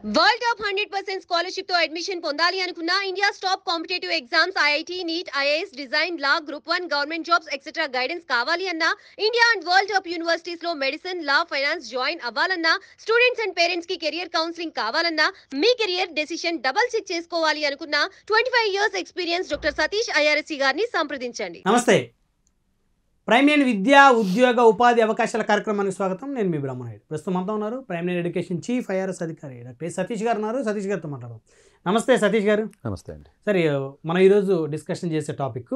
World top 100% scholarship తో admission పొందాలి అనుకున్న India's top competitive exams IIT NEET IAS design law group 1 government jobs etcetera guidance కావాలి అన్న India and world top universities లో medicine law finance join అవ్వాలన్నా students and parents కి career counselling కావాలన్నా మీ కెరియర్ డెసిషన్ డబుల్ చెక్ చేసుకోవాలి అనుకున్న 25 years experience doctor Satish IRSC గారిని సంప్రదించండి. నమస్తే. ప్రైమ్ లైన్ విద్యా ఉద్యోగ ఉపాధి అవకాశాల కార్యక్రమానికి స్వాగతం. నేను మీ బ్రహ్మనాయుడు. ప్రస్తుతం అంతా ఉన్నారు prime line education chief IRS అధికారి డాక్టర్ సతీష్ గారు ఉన్నారు. సతీష్ గారితో మాట్లాడదాం. నమస్తే సతీష్ గారు. నమస్తే అండి. సరే, మనం ఈరోజు డిస్కషన్ చేసే టాపిక్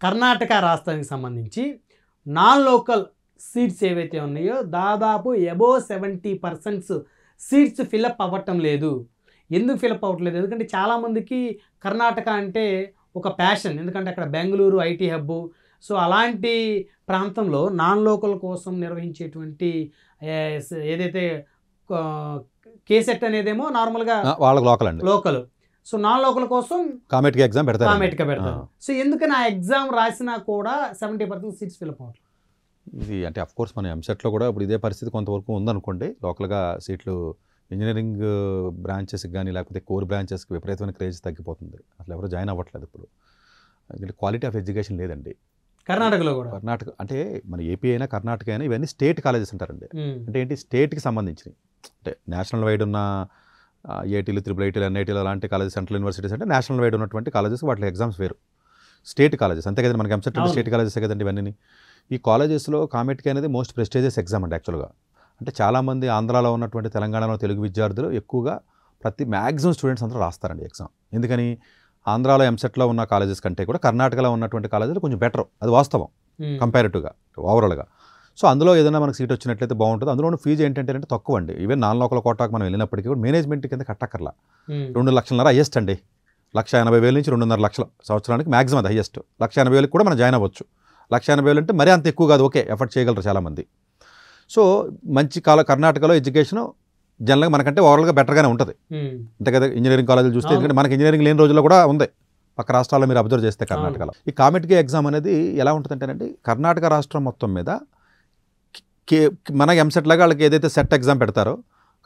కర్ణాటక రాష్ట్రానికి సంబంధించి నాన్ లోకల్ సీట్స్ ఏవైతే ఉన్నాయో దాదాపు అబోవ్ 70% సీట్స్ ఫిలప్ అవ్వటం లేదు. ఎందుకు ఫిలప్ అవ్వట్లేదు? ఎందుకంటే చాలామందికి కర్ణాటక అంటే ఒక ప్యాషన్. ఎందుకంటే అక్కడ బెంగళూరు ఐటీ హబ్బు. సో అలాంటి ప్రాంతంలో నాన్ లోకల్ కోసం నిర్వహించేటువంటి ఏదైతే కేసెట్ అనేదేమో నార్మల్గా వాళ్ళకి లోకల్ అండి, లోకల్. సో నాన్ లోకల్ కోసం కామెట్గా ఎగ్జామ్ పెడతారు. సో ఎందుకని ఆ ఎగ్జామ్ రాసినా కూడా 70% సీట్స్ ఫిల్ అవ్వట్లేదు? ఇది అంటే అఫ్ కోర్స్ మన ఎంసెట్లో కూడా ఇప్పుడు ఇదే పరిస్థితి కొంతవరకు ఉందనుకోండి. లోకల్గా సీట్లు ఇంజనీరింగ్ బ్రాంచెస్కి కానీ లేకపోతే కోర్ బ్రాంచెస్కి విపరీతమైన క్రేజ్ తగ్గిపోతుంది. అసలు ఎవరు జాయిన్ అవ్వట్లేదు ఇప్పుడు. ఎందుకంటే క్వాలిటీ ఆఫ్ ఎడ్యుకేషన్ లేదండి కర్ణాటకలో కూడా. కర్ణాటక అంటే మన ఏపీ అయినా కర్ణాటక అయినా ఇవన్నీ స్టేట్ కాలేజెస్ అంటారండి. అంటే ఏంటి, స్టేట్కి సంబంధించినవి. అంటే నేషనల్ వైడ్ ఉన్న ఐఐటీలు IIITలు NITలు అలాంటి కాలేజెస్, సెంట్రల్ యూనివర్సిటీస్ అంటే నేషనల్ వైడ్ ఉన్నటువంటి కాలేజెస్, వాటి ఎగ్జామ్స్ వేరు. స్టేట్ కాలేజెస్ అంతే కదండి, మనకి ఎంసెట్ స్టేట్ కాలేజెస్ కదండి ఇవన్నీ. ఈ కాలేజెస్లో కామెట్కి అనేది మోస్ట్ ప్రెస్టీజియస్ ఎగ్జామ్ అండి యాక్చువల్గా. అంటే చాలామంది ఆంధ్రాలో ఉన్నటువంటి తెలంగాణలో తెలుగు విద్యార్థులు ఎక్కువగా మ్యాక్సిమం స్టూడెంట్స్ అందరూ రాస్తారండి ఎగ్జామ్. ఎందుకని, ఆంధ్రాలో ఎంసెట్లో ఉన్న కాలేజెస్ కంటే కూడా కర్ణాటకలో ఉన్నటువంటి కాలేజీలు కొంచెం బెటర్, అది వాస్తవం కంపారిటివ్గా ఓవరాల్గా. సో అందులో ఏదైనా మనకు సీట్ వచ్చినట్లయితే బాగుంటుంది. అందులో ఫీజు ఏంటంటే తక్కువ అండి. ఈవెన్ నాన్ లోకల్ కోటాకు మనం వెళ్ళినప్పటికీ కూడా మేనేజ్మెంట్ కింద కట్టక్కర్లా. 2 లక్షలన్నర హైయెస్ట్ అండి. 1,80,000 నుంచి 2.5 లక్షల సంవత్సరానికి మ్యాక్సిమం అది హైయెస్ట్. 1,80,000 కూడా మనం జాయిన్ అవ్వచ్చు. 1,80,000 అంటే మరీ అంత ఎక్కువ కాదు, ఓకే, ఎఫర్ట్ చేయగలరు చాలామంది. సో మంచి కర్ణాటకలో ఎడ్యుకేషన్ జనరల్గా మనకంటే ఓవరాల్గా బెటర్గానే ఉంటుంది అంతే కదా. ఇంజనీరింగ్ కాలేజీలు చూస్తే, ఎందుకంటే మనకి ఇంజనీరింగ్ లేని రోజుల్లో కూడా ఉంది పక్క రాష్ట్రాల్లో మీరు అబ్జర్వ్ చేస్తే కర్ణాటకలో. ఈ కామెట్కి ఎగ్జామ్ అనేది ఎలా ఉంటుందంటేనండి, కర్ణాటక రాష్ట్రం మొత్తం మీద మన ఎంసెట్ లాగా వాళ్ళకి ఏదైతే సెట్ ఎగ్జామ్ పెడతారో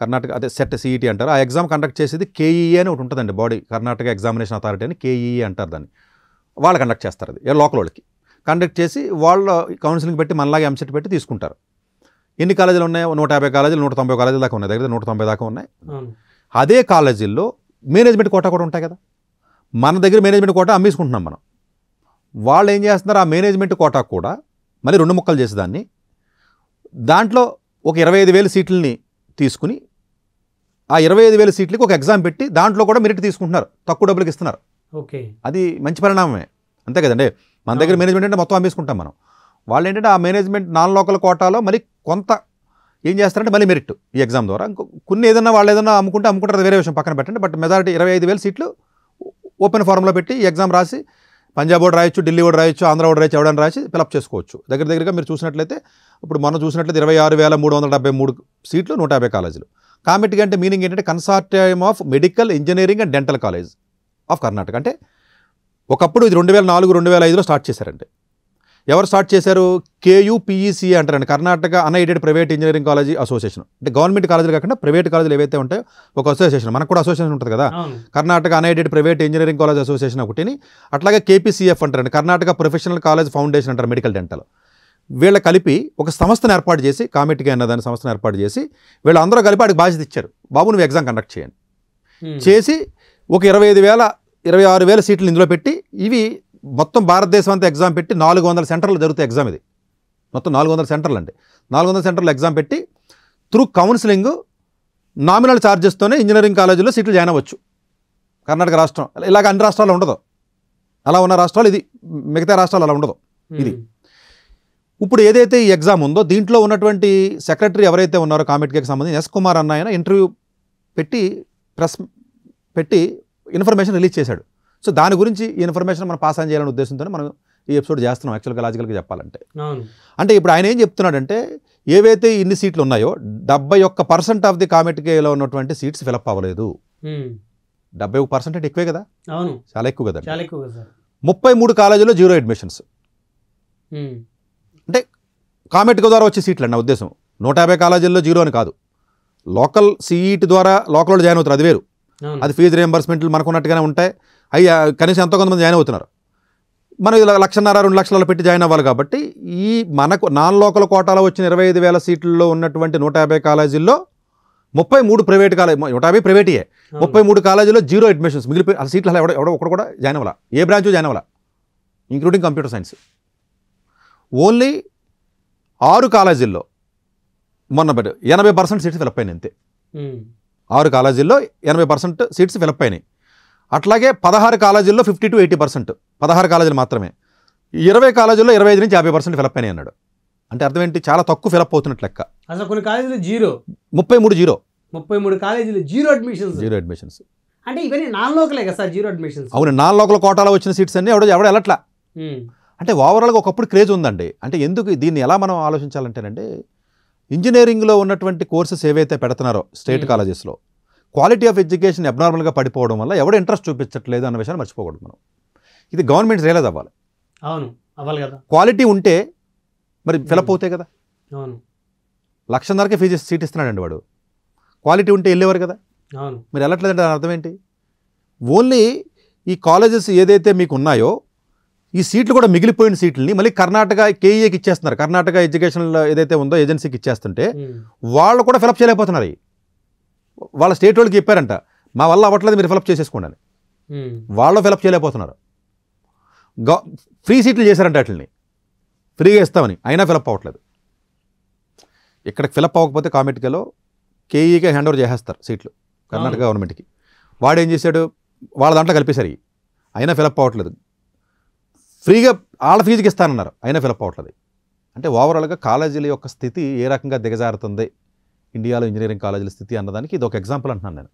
కర్ణాటక, అదే సెట్ CET అంటారు, ఆ ఎగ్జామ్ కండక్ట్ చేసేది KEE అని ఒకటి ఉంటుందండి బాడీ, కర్ణాటక ఎగ్జామినేషన్ అథారిటీ అని KEE అంటారు దాన్ని. వాళ్ళు కండక్ట్ చేస్తారు. అది లోకల్ వాళ్ళకి కండక్ట్ చేసి వాళ్ళ కౌన్సిలింగ్ పెట్టి మనలాగా ఎంసెట్ పెట్టి తీసుకుంటారు. ఎన్ని కాలేజీలు ఉన్నాయి? 150 కాలేజీలు, 190 కాలేజీల దాకా ఉన్నాయి. దగ్గర 190 దాకా ఉన్నాయి. అదే కాలేజీల్లో మేనేజ్మెంట్ కోటా కూడా ఉంటాయి కదా. మన దగ్గర మేనేజ్మెంట్ కోటా అమ్మేసుకుంటున్నాం మనం. వాళ్ళు ఏం చేస్తున్నారు, ఆ మేనేజ్మెంట్ కోటా కూడా మళ్ళీ 2 ముక్కలు చేసి దాంట్లో ఒక 25,000 సీట్లని తీసుకుని ఆ 25,000 సీట్లకి ఒక ఎగ్జామ్ పెట్టి దాంట్లో కూడా మెరిట్ తీసుకుంటున్నారు, తక్కువ డబ్బులకి ఇస్తున్నారు. ఓకే, అది మంచి పరిణామమే అంతే కదండి. మన దగ్గర మేనేజ్మెంట్ అంటే మొత్తం అమ్మేసుకుంటాం మనం. వాళ్ళు ఏంటంటే ఆ మేనేజ్మెంట్ నాన్ లోకల్ కోటాలో మళ్ళీ కొంత ఏం చేస్తారంటే మళ్ళీ మెరిట్ ఈ ఎగ్జామ్ ద్వారా కొన్ని ఏదైనా వాళ్ళు ఏదైనా అమ్ముకుంటారు, వేరే విషయం పక్కన పెట్టండి. బట్ మెజారిటీ 25,000 సీట్లు ఓపెన్ ఫారంలో పెట్టి ఈ ఎగ్జామ్ రాసి పంజాబ్ ఓడి రాయొచ్చు, ఢిల్లీ ఓడి రాయొచ్చు, ఆంధ్ర ఓడి రాయొచ్చు, ఎవడని రాసి ఫిలప్ చేసుకోవచ్చు. దగ్గరగా మీరు చూసినట్లయితే ఇప్పుడు మనం చూసినట్లయితే 26,373 సీట్లు, 150 కాలేజీలు. కామెట్కి అంటే మీనింగ్ ఏంటంటే consortium of medical engineering and dental college of Karnataka. అంటే ఒకప్పుడు ఇది 2004, 2005లో స్టార్ట్ చేశారండి. ఎవరు స్టార్ట్ చేశారు? KUPEC అంటారండి, Karnataka unaided private engineering college association. అంటే గవర్నమెంట్ కాలేజీలు కాకుండా ప్రైవేట్ కాలేజీలు ఏవైతే ఉంటాయో ఒక అసోసియేషన్, మనకు కూడా అసోసియేషన్ ఉంటుంది కదా, Karnataka unaided private engineering college association ఒకటిని. అట్లాగే KPCF అంటారండి, కర్ణాటక ప్రొఫెషనల్ కాలేజ్ ఫౌండేషన్ అంటారు మెడికల్ డెంటల్. వీళ్ళ కలిపి ఒక సంస్థను ఏర్పాటు చేసి, కామెట్కి అన్నదాని సంస్థను ఏర్పాటు చేసి వీళ్ళందరూ కలిపి వాడికి బాధ్యత ఇచ్చారు, బాబు నువ్వు ఎగ్జామ్ కండక్ట్ చేయండి చేసి ఒక 26,000 సీట్లు ఇందులో పెట్టి, ఇవి మొత్తం భారతదేశం అంతా ఎగ్జామ్ పెట్టి 400 సెంటర్లు జరుగుతాయి ఎగ్జామ్. ఇది మొత్తం 400 సెంటర్లు అండి. 400 సెంటర్లు ఎగ్జామ్ పెట్టి త్రూ కౌన్సిలింగ్ నామినల్ ఛార్జెస్తోనే ఇంజనీరింగ్ కాలేజీలో సీట్లు జాయిన్ అవ్వచ్చు. కర్ణాటక రాష్ట్రం ఇలాగ అన్ని రాష్ట్రాలు ఉండదు, అలా ఉన్న రాష్ట్రాలు ఇది, మిగతా రాష్ట్రాలు అలా ఉండదు. ఇది ఇప్పుడు ఏదైతే ఈ ఎగ్జామ్ ఉందో దీంట్లో ఉన్నటువంటి సెక్రటరీ ఎవరైతే ఉన్నారో కామెట్కి సంబంధించి S. కుమార్ అన్న ఆయన ఇంటర్వ్యూ పెట్టి ప్రెస్ పెట్టి ఇన్ఫర్మేషన్ రిలీజ్ చేశాడు. సో దాని గురించి ఈ ఇన్ఫర్మేషన్ మనం పాస్ ఆన్ చేయాలనే ఉద్దేశంతో మనం ఈ ఎపిసోడ్ చేస్తున్నాం యాక్చువల్గా, లాజికల్గా చెప్పాలంటే. అంటే ఇప్పుడు ఆయన ఏం చెప్తున్నాడంటే, ఏవైతే ఇన్ని సీట్లు ఉన్నాయో 71% ఆఫ్ ది కామెట్కేలో ఉన్నటువంటి సీట్స్ ఫిలప్ అవ్వలేదు. 71% అంటే ఎక్కువే కదా, చాలా ఎక్కువ కదా. 33 కాలేజీలో 0 అడ్మిషన్స్. అంటే కామెట్కో ద్వారా వచ్చే సీట్లు అండి నా ఉద్దేశం. 150 కాలేజీల్లో 0 అని కాదు, లోకల్ సీఈటీ ద్వారా లోకల్లో జాయిన్ అవుతారు, అది వేరు. అవును. అది ఫీజు రియంబర్స్మెంట్లు మనకున్నట్టుగానే ఉంటాయి. అవి కనీసం ఎంతో కొంతమంది జాయిన్ అవుతున్నారు. మనం ఇలా 1,50,000 2 లక్షలలో పెట్టి జాయిన్ అవ్వాలి. కాబట్టి ఈ మనకు నాన్ లోకల్ కోటాలో వచ్చిన 25,000 సీట్లలో ఉన్నటువంటి 150 కాలేజీల్లో 33 ప్రైవేట్ కాలేజ్, 150 ప్రైవేటియే, 33 కాలేజీలో జీరో అడ్మిషన్స్. మిగిలిపోయి ఆ సీట్లు అలా ఎవడో ఒకడు కూడా జాయిన్ అవ్వాలా, ఏ బ్రాంచ్ జాయిన్ అవ్వాలా, ఇంక్లూడింగ్ కంప్యూటర్ సైన్స్. ఓన్లీ 6 కాలేజీల్లో మొన్న 80% సీట్స్ ఫిలప్ అయినాయి అంతే. 6 కాలేజీల్లో 80% సీట్స్ ఫిలప్ అయినాయి. అట్లాగే 16 కాలేజీల్లో 50 to 80%, 16 కాలేజీలు మాత్రమే. 20 కాలేజీల్లో 25 నుంచి 50% ఫిలప్ అయినాయి అన్నాడు. అంటే అర్థం ఏంటి, చాలా తక్కువ ఫిలప్ అవుతున్నట్లు లెక్క. అసలు కొన్ని కాలేజీలు జీరో, 33 కాలేజీలు జీరో అడ్మిషన్స్. అంటే ఇవన్నీ నాన్ లోకలే కదా సార్ జీరో అడ్మిషన్స్. అవును, నాన్ లోకల్ కోటాలో వచ్చిన సీట్స్ అన్ని ఎవడ వెళ్ళట్లా. అంటే ఓవరాల్గా ఒకప్పుడు క్రేజ్ ఉందండి. అంటే ఎందుకు దీన్ని ఎలా మనం ఆలోచించాలంటేనంటే, ఇంజనీరింగ్లో ఉన్నటువంటి కోర్సెస్ ఏవైతే పెడుతున్నారో స్టేట్ కాలేజెస్లో క్వాలిటీ ఆఫ్ ఎడ్యుకేషన్ అబ్నార్మల్గా పడిపోవడం వల్ల ఎవడో ఇంట్రెస్ట్ చూపించట్లేదు అన్న విషయాన్ని మర్చిపోకూడదు మనం. ఇది గవర్నమెంట్ రియలైజ్ అవ్వాలి. అవును, అవ్వాలి కదా. క్వాలిటీ ఉంటే మరి ఫిలప్ అవుతాయి కదా. అవును, 1,00,000కే ఫీజు సీట్ ఇస్తున్నాడండి వాడు, క్వాలిటీ ఉంటే వెళ్ళేవారు కదా. అవును, మీరు వెళ్ళట్లేదంటే దాని అర్థం ఏంటి? ఓన్లీ ఈ కాలేజెస్ ఏదైతే మీకు ఉన్నాయో ఈ సీట్లు కూడా మిగిలిపోయిన సీట్లని మళ్ళీ కర్ణాటక కేఈఏకి ఇచ్చేస్తున్నారు. కర్ణాటక ఎడ్యుకేషన్ ఏదైతే ఉందో ఏజెన్సీకి ఇచ్చేస్తుంటే వాళ్ళు కూడా ఫిలప్ చేయలేకపోతున్నారు. వాళ్ళ స్టేట్ వాళ్ళకి చెప్పారంట, మా వల్ల అవ్వట్లేదు, మీరు ఫిలప్ చేసేసుకోండి అని. వాళ్ళు ఫిలప్ చేయలేకపోతున్నారు. ఫ్రీ సీట్లు చేశారంట, వాటిని ఫ్రీగా ఇస్తామని, అయినా ఫిలప్ అవ్వట్లేదు. ఇక్కడికి ఫిలప్ అవ్వకపోతే కామెటికలో కేఈకే హ్యాండ్ ఓవర్ చేసేస్తారు సీట్లు కర్ణాటక గవర్నమెంట్కి. వాడు ఏం చేశాడు, వాళ్ళ దాంట్లో కలిపేశారు, అయినా ఫిలప్ అవ్వట్లేదు. ఫ్రీగా వాళ్ళ ఫీజుకి ఇస్తానన్నారు, అయినా ఫిలప్ అవ్వట్లేదు. అంటే ఓవరాల్గా కాలేజీల యొక్క స్థితి ఏ రకంగా దిగజారుతుంది ఇండియాలో, ఇంజనీరింగ్ కాలేజీల స్థితి అన్నదానికి ఇది ఒక ఎగ్జాంపుల్ అంటున్నాను నేను.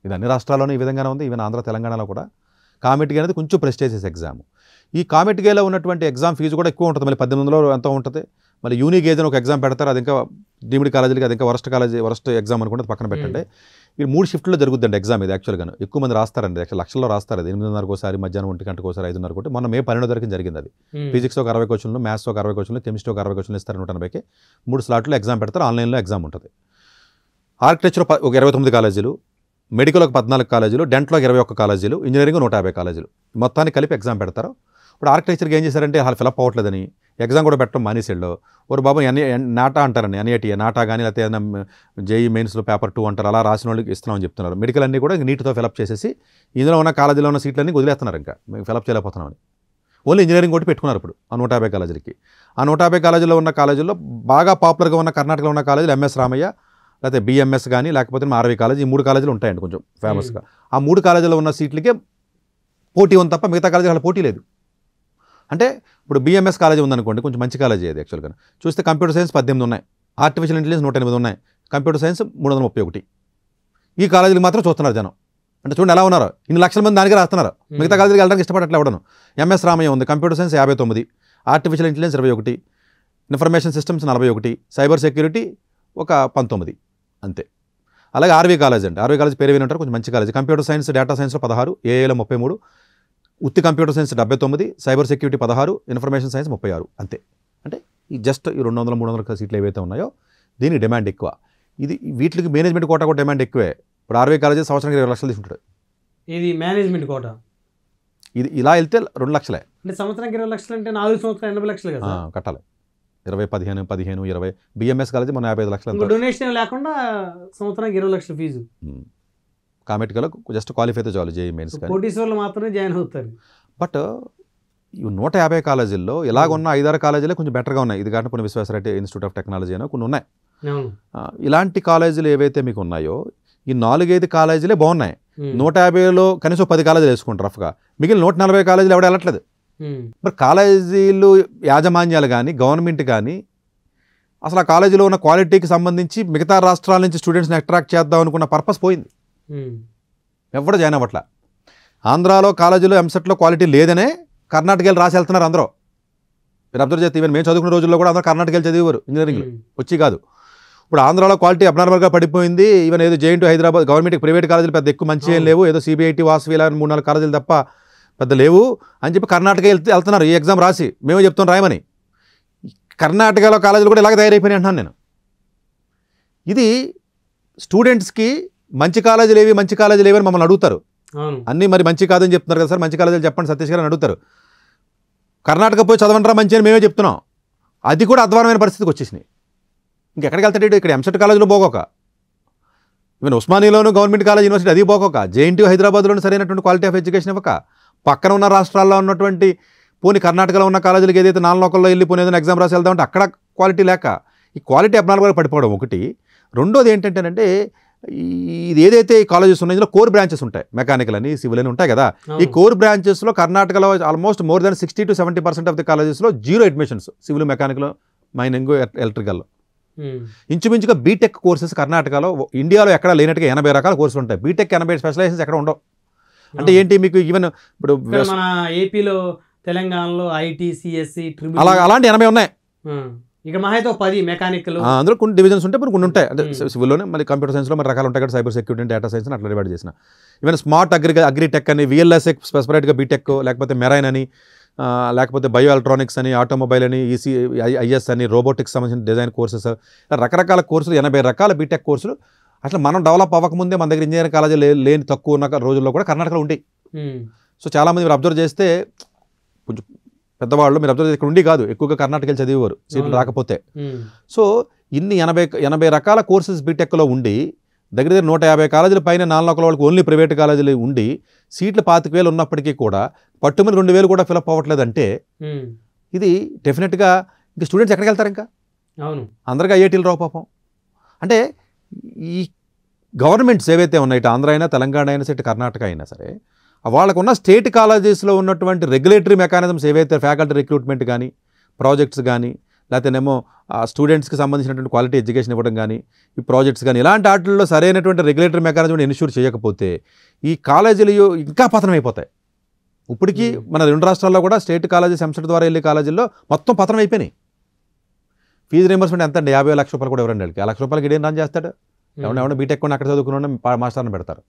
ఇది అన్ని రాష్ట్రాల్లోనూ ఈ విధంగానే ఉంది, ఈవెన్ ఆంధ్ర తెలంగాణలో కూడా. కామెట్గా అనేది కొంచెం ప్రెస్టేజియస్ ఎగ్జామ్. ఈ కామెట్గేలో ఉన్నటువంటి ఎగ్జామ్ ఫీజు కూడా ఎక్కువ ఉంటుంది, మళ్ళీ 1800 ఎంతో ఉంటుంది. మళ్ళీ యూనిక్ ఏజ్ అని ఒక ఎగ్జామ్ పెడతారు, అది ఇంకా డీమ్డ్ కాలేజీలకి అది ఇంకా వరస్ట్ ఎగ్జామ్ అనుకుంటే పక్కన పెట్టండి. ఇది 3 షిఫ్ట్లో జరుగుతుందండి ఎగ్జామ్. ఇది యాక్చువల్గా ఎక్కువ మంది రాస్తారండి, లక్షల్లో రాస్తారు. అది 8:30 ఒకసారి, మధ్యాహ్నం 1 గంటకు ఒకసారి, 5:30 ఒకటి. మొన్న May 12 వరకు జరిగింది అది. ఫిజిక్స్ ఒక 60 క్వశ్చన్లు, మ్యాథ్స్ ఒక 60 క్వశ్చన్లు, కెమిస్ట్రీ ఒక 60 క్వశ్చన్లు ఇస్తారు. 180కి 3 స్లాట్లో ఎగ్జామ్ పెడతారు, ఆన్లైన్లో ఎగ్జామ్ ఉంటుంది. ఆర్కిటెక్చర్ ఒక 29 కాలేజీలు, మెడికల్ ఒక 14 కాలేజీలు, డెంట్లో 21 కాలేజీలు, ఇంజనీరింగ్ 150 కాలేజీలు, మొత్తాన్ని కలిపి ఎగ్జామ్ పెడతారు. ఇప్పుడు ఆర్కిటెక్చర్కి ఏం చేశారంటే వాళ్ళు ఫిలప్ అవ్వట్లేదని ఎగ్జామ్ కూడా పెట్టడం మానేసేళ్ళు. ఒక బాబు నాటా అంటారండి, NIT నాటా కానీ, లేకపోతే ఏదైనా JEE మెయిన్స్లో పేపర్ 2 అంటారు, అలా రాసిన వాళ్ళకి ఇస్తున్నామని చెప్తున్నారు. మెడికల్ అన్నీ కూడా నీట్తో ఫిలప్ చేసేసి ఇందులో ఉన్న కాలేజీలో ఉన్న సీట్లన్నీ వదిలేస్తున్నారు, ఇంకా మేము ఫిలప్ చేయలేకపోతున్నామని. ఓన్లీ ఇంజనీరింగ్ ఒకటి పెట్టుకున్నారు ఇప్పుడు ఆ 150 కాలేజీలకి. ఆ 150 కాలేజీలో ఉన్న కాలేజీల్లో బాగా పాపులర్గా ఉన్న కర్ణాటకలో ఉన్న కాలేజీలు MS రామయ్య, లేకపోతే BMS కానీ, లేకపోతే RV కాలేజీ, ఈ 3 కాలేజీలు ఉంటాయండి కొంచెం ఫేమస్గా. ఆ 3 కాలేజీలో ఉన్న సీట్లకే పోటీ ఉంది తప్ప మిగతా కాలేజీల పోటీ లేదు. అంటే ఇప్పుడు BMS కాలేజీ ఉందనుకోండి, కొంచెం మంచి కాలేజీ అది యాక్చువల్గా. చూస్తే కంప్యూటర్ సైన్స్ 18 ఉన్నాయి, ఆర్టిఫిషియల్ ఇంటెలిజెన్స్ 108 ఉన్నాయి, కంప్యూటర్ సైన్స్ 331. ఈ కాలేజీకి మాత్రం చూస్తున్నారు జనం. అంటే చూడండి ఎలా ఉన్నారు, ఇన్ని లక్షల మంది దానికి రాస్తున్నారు, మిగతా కాలేజీకి వెళ్ళడానికి ఇష్టపడట్లే ఎవడను. MS రామయ్య ఉంది, computer science 59, artificial intelligence 21, information systems 41, cyber security ఒక 19 అంతే. అలాగే RV కాలేజ్ అండి, RV కాలేజ్ పేరు విని ఉంటారు, కొంచెం మంచి కాలేజ్. కంప్యూటర్ సైన్స్ డేటా సైన్స్లో 16, AIలో 33, ఉత్తి computer science 79, cyber security 16, information science 36 అంతే. అంటే ఈ జస్ట్ ఈ 200-300 సీట్లు ఏవైతే ఉన్నాయో దీనికి డిమాండ్ ఎక్కువ. ఇది వీటికి మేనేజ్మెంట్ కోటా కూడా డిమాండ్ ఎక్కువే. ఇప్పుడు RV కాలేజీ సంవత్సరానికి 20 లక్షలు తీసుకుంటాడు. ఇది మేనేజ్మెంట్ కోటా. ఇది ఇలా వెళ్తే 2 లక్షలే. అంటే సంవత్సరానికి 20 లక్షలు అంటే 4 సంవత్సరాలు 80 లక్షలు కదా కట్టాలి. 20, 15, 20. BMS కాలేజీ మన 55 లక్షలు. డొనేషన్ లేకుండా సంవత్సరానికి 20 లక్షల ఫీజు. కామెటికలో జస్ట్ క్వాలిఫై అయితే చాలు, JEE మెయిన్స్ కానీ. కోటీశ్వర్లు మాత్రమే జాయిన్ అవుతారు. బట్ ఈ 150 కాలేజీల్లో ఇలాగున్న 5-6 కాలేజీలే కొంచెం బెటర్గా ఉన్నాయి. ఇది కాకుండా కొన్ని విశ్వేశ్వరయ్య ఇన్స్టిట్యూట్ ఆఫ్ టెక్నాలజీ అని కొన్ని ఉన్నాయి. ఇలాంటి కాలేజీలు ఏవైతే మీకు ఉన్నాయో ఈ 4-5 కాలేజీలే బాగున్నాయి. 150లో కనీసం 10 కాలేజీలు వేసుకుంటారు రఫ్గా, మిగిలిన 140 కాలేజీలు ఎవడ వెళ్ళట్లేదు. మరి కాలేజీలు యాజమాన్యాలు కానీ, గవర్నమెంట్ కానీ అసలు ఆ కాలేజీలో ఉన్న క్వాలిటీకి సంబంధించి మిగతా రాష్ట్రాల నుంచి స్టూడెంట్స్ని అట్రాక్ట్ చేద్దాం అనుకున్న పర్పస్ పోయింది. ఎవరు జాయిన్ అవ్వట్లా. ఆంధ్రాలో కాలేజీలో ఎంసెట్లో క్వాలిటీ లేదనే కర్ణాటకలో రాసి వెళ్తున్నారు అందరూ. మీరు అబ్జర్వ్ చేస్తే ఈవెన్ మేము చదువుకున్న రోజుల్లో కూడా అందరూ కర్ణాటకలో చదివేవారు ఇంజనీరింగ్లో, వచ్చి కాదు. ఇప్పుడు ఆంధ్రాలో క్వాలిటీ అబ్నార్మల్గా పడిపోయింది. ఈవెన్ ఏదో JNT హైదరాబాద్ గవర్నమెంట్ ప్రైవేట్ కాలేజీలు పెద్ద ఎక్కువ మంచి ఏం లేవు, ఏదో CBIT వాసవి ఇలా 3-4 కాలేజీలు తప్ప పెద్ద లేవు అని చెప్పి కర్ణాటక వెళ్తున్నారు ఈ ఎగ్జామ్ రాసి. మేమే చెప్తాం రాయమని. కర్ణాటకలో కాలేజీలు కూడా ఇలాగ తయారైపోయినాయి అంటున్నాను నేను. ఇది స్టూడెంట్స్కి మంచి కాలేజీలు ఏవి మంచి కాలేజీలు ఏవి అని మమ్మల్ని అడుగుతారు. అవును. అన్నీ మరి మంచి కాదని చెప్తున్నారు కదా సార్, మంచి కాలేజీలు చెప్పండి సతీష్ గారు అని అడుగుతారు. కర్ణాటక పోయి చదవంటారా మంచి అని మేమే చెప్తున్నాం. అది కూడా అధ్వానమైన పరిస్థితికి వచ్చేసినాయి. ఇంకెక్కడికి వెళ్తాడు? ఇక్కడ ఎంసెట్ కాలేజీలో పోగోక, ఈవెన్ ఉస్మానియాలోను గవర్నమెంట్ కాలేజ్ యూనివర్సిటీ అది పోకోక, జేఎన్టీయూ హైదరాబాద్లోని సరైనటువంటి క్వాలిటీ ఆఫ్ ఎడ్యుకేషన్ ఇవ్వక, పక్కన ఉన్న రాష్ట్రాల్లో ఉన్నటువంటి పోనీ కర్ణాటకలో ఉన్న కాలేజీలకు ఏదైతే నాన్ లోకల్లో వెళ్ళి పోనీ ఏదైనా ఎగ్జామ్ రాసి వెళ్దామంటే అక్కడ క్వాలిటీ లేక ఈ క్వాలిటీ అబ్నార్మల్గా పడిపోవడం ఒకటి. రెండోది ఏంటంటేనంటే ఇది ఏదైతే ఈ కాలేజెస్ ఉన్నాయి ఇందులో కోర్ బ్రాంచెస్ ఉంటాయి, మెకానికల్ అని సివిల్ అని ఉంటాయి కదా. ఈ కోర్ బ్రాంచెస్లో కర్ణాటకలో almost more than 60 to 70% of the కాలేజెస్లో 0 అడ్మిషన్స్, సివిల్, మెకానికల్, మైనింగ్, ఎలక్ట్రికల్లో. ఇంచుమించుగా బీటెక్ కోర్సెస్ కర్ణాటకలో ఇండియాలో ఎక్కడ లేనట్టుగా 80 రకాల కోర్సులు ఉంటాయి. బీటెక్ 80 స్పెషలైజేషన్స్ ఎక్కడ ఉండవు. అంటే ఏంటి మీకు ఈవెన్ ఇప్పుడు మన ఏపీలో, తెలంగాణలో ఐటీ, సిఎస్సి, ట్రిపుల్ అలాంటి 80 ఉన్నాయి. ఇక మహైతో 10 మెకానికల్, అందులో కొన్ని డివిజన్స్ ఉంటాయి, కొన్ని ఉంటాయి. అంటే సివిల్లోనే మళ్ళీ కంప్యూటర్ సైన్స్లో మరి రకాలు ఉంటాయి కదా, సైబర్ సెక్యూరిటీ, డేటా సైన్స్ అట్లా డివైడ్ చేసిన. ఈవెన్ స్మార్ట్ అగ్రిటెక్ అని, విఎల్ఎస్ఎక్ స్పెసిఫైడ్గా బీటెక్, లేకపోతే మెరైన్ అని, లేకపోతే బయో ఎలక్ట్రానిక్స్ అని, ఆటోమొబైల్ అని, ఐఎస్ అని, రోబోటిక్స్ సంబంధించిన డిజైన్ కోర్సెస్, రకరకాల కోర్సులు 80 రకాల బీటెక్ కోర్సులు. అసలు మనం డెవలప్ అవ్వకముందే మన దగ్గర ఇంజనీరింగ్ కాలేజీ లేని తక్కువ ఉన్న రోజుల్లో కూడా కర్ణాటకలో ఉంటాయి. సో చాలామంది మీరు అబ్జర్వ్ చేస్తే కొంచెం పెద్దవాళ్ళు మీరు అబ్జర్వ్ చేస్తే ఇక్కడ ఉండి కాదు, ఎక్కువగా కర్ణాటకలో చదివేవారు సీట్లు రాకపోతే. సో ఇన్ని 80 రకాల కోర్సెస్ బీటెక్లో ఉండి దగ్గర 150 కాలేజీల పైన నాన్ లోకల్ వాళ్ళకి ఓన్లీ ప్రైవేట్ కాలేజీలు ఉండి సీట్లు 25,000 ఉన్నప్పటికీ కూడా పట్టుమని 2,000 కూడా ఫిలప్ అవ్వట్లేదంటే ఇది డెఫినెట్గా ఇంకా స్టూడెంట్స్ ఎక్కడికి వెళ్తారు? ఇంకా అవును, అందరికీ ఐఐటీలు రావు పాపం. అంటే ఈ గవర్నమెంట్స్ ఏవైతే ఉన్నాయి, ఇటు ఆంధ్ర అయినా, తెలంగాణ అయినా, ఇటు కర్ణాటక అయినా సరే, వాళ్ళకున్న స్టేట్ కాలేజెస్లో ఉన్నటువంటి రెగ్యులేటరీ మెకానిజమ్స్ ఏవైతే ఫ్యాకల్టీ రిక్రూట్మెంట్ కానీ, ప్రాజెక్ట్స్ కానీ, లేకపోతేనేమో స్టూడెంట్స్కి సంబంధించినటువంటి క్వాలిటీ ఎడ్యుకేషన్ ఇవ్వడం కానీ, ఈ ప్రాజెక్ట్స్ కానీ, ఇలాంటి వాటిల్లో సరైనటువంటి రెగ్యులేటరీ మెకానిజం ఇన్ష్యూర్ చేయకపోతే ఈ కాలేజీలు ఇంకా పతనం అయిపోతాయి. ఇప్పటికీ మన 2 రాష్ట్రాల్లో కూడా స్టేట్ కాలేజెస్ ఎంసెట్ ద్వారా వెళ్ళే కాలేజీల్లో మొత్తం పతనం అయిపోయినాయి. ఫీజు రీంబర్స్మెంట్ ఎంత అండి? 50 లక్షల రూపాయలు కూడా ఎవరండి వాళ్ళకి. 1 లక్ష రూపాయలకి ఏం రన్ చేస్తాడు? ఎవరైనా బీటెక్ కొన్ని అక్కడ చదువుకున్న మాస్టర్ని పెడతారు.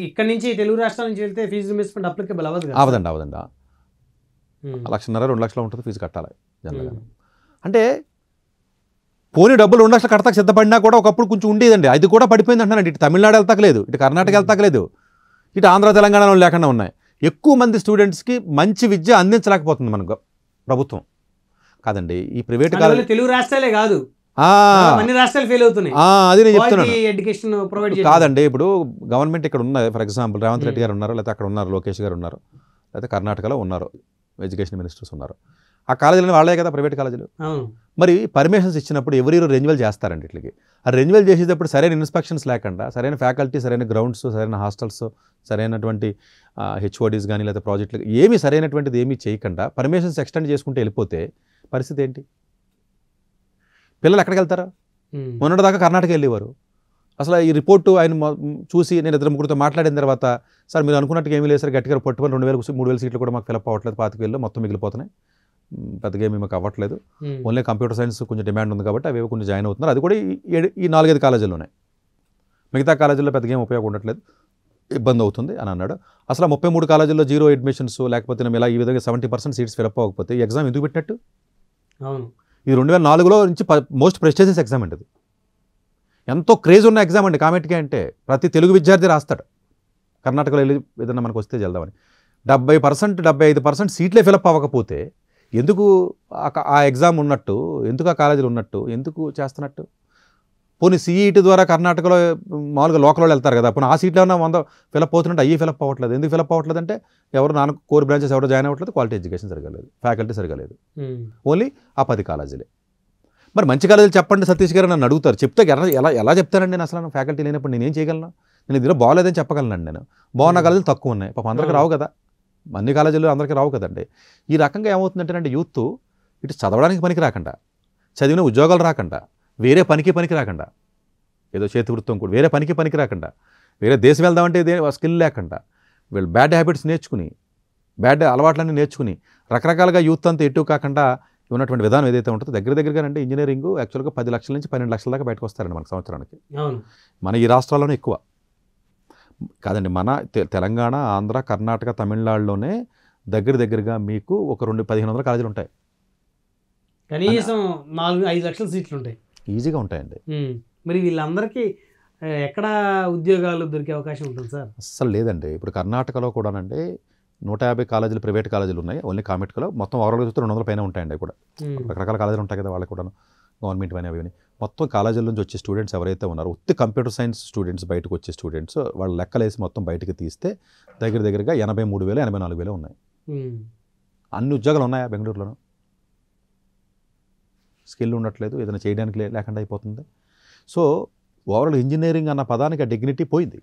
ఇక్కడ నుంచి తెలుగు రాష్ట్రాల నుంచి వెళ్తే ఫీజు రీంబర్స్మెంట్ అప్లికేబుల్ అవ్వదు. అవదండి 1,50,000 2 లక్షలు ఉంటుంది ఫీజు కట్టాలి జనరల్గా. అంటే పోనీ డబ్బులు 2 లక్షలు కడతాక సిద్ధపడినా కూడా ఒకప్పుడు కొంచెం ఉండేదండి, అది కూడా పడిపోయింది అంటున్నానండి. ఇటు తమిళనాడు వెళ్తాకలేదు, ఇటు కర్ణాటక వెళ్తాకలేదు, ఇటు ఆంధ్ర తెలంగాణలో లేకుండా ఉన్నాయి. ఎక్కువ మంది స్టూడెంట్స్కి మంచి విద్య అందించలేకపోతుంది మన ప్రభుత్వం. కాదండి ఈ ప్రైవేట్ కాలేజ్ తెలుగు రాష్ట్రాలే కాదు, అన్ని రాష్ట్రాలు ఫెయిల్ అవుతున్నాయి. అది నేను చెప్తున్నాను. ఎడ్యుకేషన్ ప్రొవైడ్ కాదండి ఇప్పుడు గవర్నమెంట్ ఇక్కడ ఉన్నది, ఫర్ ఎగ్జాంపుల్ రేవంత్ రెడ్డి గారు ఉన్నారు, లేకపోతే అక్కడ ఉన్నారు లోకేష్ గారు ఉన్నారు, లేకపోతే కర్ణాటకలో ఉన్నారు ఎడ్యుకేషన్ మినిస్టర్స్ ఉన్నారు. ఆ కాలేజీలు వాళ్ళే కదా ప్రైవేట్ కాలేజీలు. మరి పర్మిషన్స్ ఇచ్చినప్పుడు ఎవరి రెన్యువల్ చేస్తారండి ఇట్లకి. ఆ రెన్యువల్ చేసేటప్పుడు సరైన ఇన్స్పెక్షన్స్ లేకుండా, సరైన ఫ్యాకల్టీ, సరైన గ్రౌండ్స్, సరైన హాస్టల్స్, సరైనటువంటి హెచ్ఓడీస్ కానీ లేదా ప్రాజెక్టులు ఏమీ సరైనటువంటిది ఏమీ చేయకుండా పర్మిషన్స్ ఎక్స్టెండ్ చేసుకుంటే వెళ్ళిపోతే పరిస్థితి ఏంటి? పిల్లలు ఎక్కడికి వెళ్తారా? మొన్నటిదాకా కర్ణాటక వెళ్ళేవారు. అసలు ఈ రిపోర్టు ఆయన చూసి నేను 2-3 మాట్లాడిన తర్వాత, సార్ మీరు అనుకున్నట్టుగా ఏమీ లేదు సార్, గట్టిగా పట్టుకొని 2,000-3,000 సీట్లు కూడా మాకు ఫిలప్ అవ్వట్లేదు, 25,000 మొత్తం మిగిలిపోతున్నాయి, పెద్దగా ఏమీ మాకు అవ్వట్లేదు, ఓన్లీ కంప్యూటర్ సైన్స్ కొంచెం డిమాండ్ ఉంది కాబట్టి అవి కొంచెం జాయిన్ అవుతున్నారు, అది కూడా ఈ 4-5 కాలేజీల్లోనే, మిగతా కాలేజీల్లో పెద్దగా ఏం ఉపయోగం ఉండట్లేదు, ఇబ్బంది అవుతుంది అని అన్నాడు. అసలు 33 కాలేజీల్లో 0 అడ్మిషన్స్, లేకపోతే ఇలా ఈ విధంగా 70% సీట్స్ ఫిలప్ అవ్వకపోతే ఈ ఎగ్జామ్ ఎందుకు పెట్టినట్టు? అవును, ఇది 2004లో నుంచి మోస్ట్ ప్రెస్టీజియస్ ఎగ్జామ్ అండి. అది ఎంతో క్రేజ్ ఉన్న ఎగ్జామ్ అండి. కామెట్కి అంటే ప్రతి తెలుగు విద్యార్థి రాస్తాడు. కర్ణాటకలో వెళ్ళి ఏదన్నా మనకు వస్తే వెళ్దామని 70%, 75% సీట్లే ఫిలప్ అవ్వకపోతే ఎందుకు ఆ ఎగ్జామ్ ఉన్నట్టు, ఎందుకు ఆ కాలేజీలు ఉన్నట్టు, ఎందుకు చేస్తున్నట్టు? పోనీ సిఈటి ద్వారా కర్ణాటకలో మామూలుగా లోకల్ వాళ్ళు వెళ్తారు కదా, పోనీ ఆ సీట్లో ఉన్న 100 ఫిలప్ అవుతున్నట్టు అయ్యి ఫిలప్ అవ్వట్లేదు. ఎందుకు ఫిలప్ అవ్వట్లేదు అంటే ఎవరు కోర్ బ్రాంచెస్ ఎవరు జాయిన్ అవ్వట్లేదు, క్వాలిటీ ఎడ్యుకేషన్ జరగలేదు, ఫ్యాకల్టీ సరిగలేదు, ఓన్లీ ఆ 10 కాలేజీలే. మరి మంచి కాలేజీలు చెప్పండి సతీష్ గారు నన్ను అడుగుతారు. చెప్తే ఎలా చెప్తానండి నేను? అసలు ఫ్యాకల్టీ లేనప్పుడు నేనేం చేయగలను? నేను ఇదిలో బాగోలేదని చెప్పగలనండి. నేను బాగున్న కాలేజీలు తక్కువ ఉన్నాయి, పాపం అందరికీ రావు కదా, అన్ని కాలేజీలు అందరికీ రావు కదండి. ఈ రకంగా ఏమవుతుందంటే యూత్ ఇటు చదవడానికి పనికి రాకుండా, చదివిన ఉద్యోగాలు రాకుండా, వేరే పనికి రాకుండా, ఏదో చేతి వృత్తం కూడా వేరే పనికి రాకుండా, వేరే దేశం వెళ్దామంటే ఇదే స్కిల్ లేకుండా, వీళ్ళు బ్యాడ్ హ్యాబిట్స్ నేర్చుకుని, బ్యాడ్ అలవాట్లన్నీ నేర్చుకుని రకరకాలుగా యూత్ అంతా ఎటు కాకుండా ఉన్నటువంటి విధానం ఏదైతే ఉంటుందో దగ్గరగా అంటే ఇంజనీరింగ్ యాక్చువల్గా 10 లక్షల నుంచి 12 లక్షల దాకా బయటకు వస్తారండి మనకు సంవత్సరానికి. మన ఈ రాష్ట్రాల్లోనే ఎక్కువ కాదండి, మన తెలంగాణ, ఆంధ్ర, కర్ణాటక, తమిళనాడులోనే దగ్గరగా మీకు ఒక 1,500 కాలేజీలు ఉంటాయి. కనీసం 4-5 లక్షల సీట్లు ఉంటాయి, ఈజీగా ఉంటాయండి. మరి వీళ్ళందరికీ ఎక్కడ ఉద్యోగాలు దొరికే అవకాశం ఉంటుంది సార్? అస్సలు లేదండి. ఇప్పుడు కర్ణాటకలో కూడానండి 150 కాలేజీలు ప్రైవేట్ కాలేజీలు ఉన్నాయి. ఓన్లీ కామెట్కలో మొత్తం ఓవరాల్గా చూస్తే 200 పైన ఉంటాయండి. కూడా రకరకాల కాలేజీలు ఉంటాయి కదా వాళ్ళకి కూడాను, గవర్నమెంట్ అని అవి మొత్తం కాలేజీల నుంచి వచ్చే స్టూడెంట్స్ ఎవరైతే ఉన్నారో ఉత్తి కంప్యూటర్ సైన్స్ స్టూడెంట్స్ బయటకు వచ్చే స్టూడెంట్స్ వాళ్ళు లెక్కలేసి మొత్తం బయటకు తీస్తే దగ్గరగా 83,000 84,000 ఉన్నాయి. అన్ని ఉద్యోగాలు ఉన్నాయా బెంగళూరులోనూ? స్కిల్ ఉండట్లేదు, ఏదైనా చేయడానికి లేకుండా అయిపోతుంది. సో ఓవరాల్ ఇంజనీరింగ్ అన్న పదానికి ఆ డిగ్నిటీ పోయింది.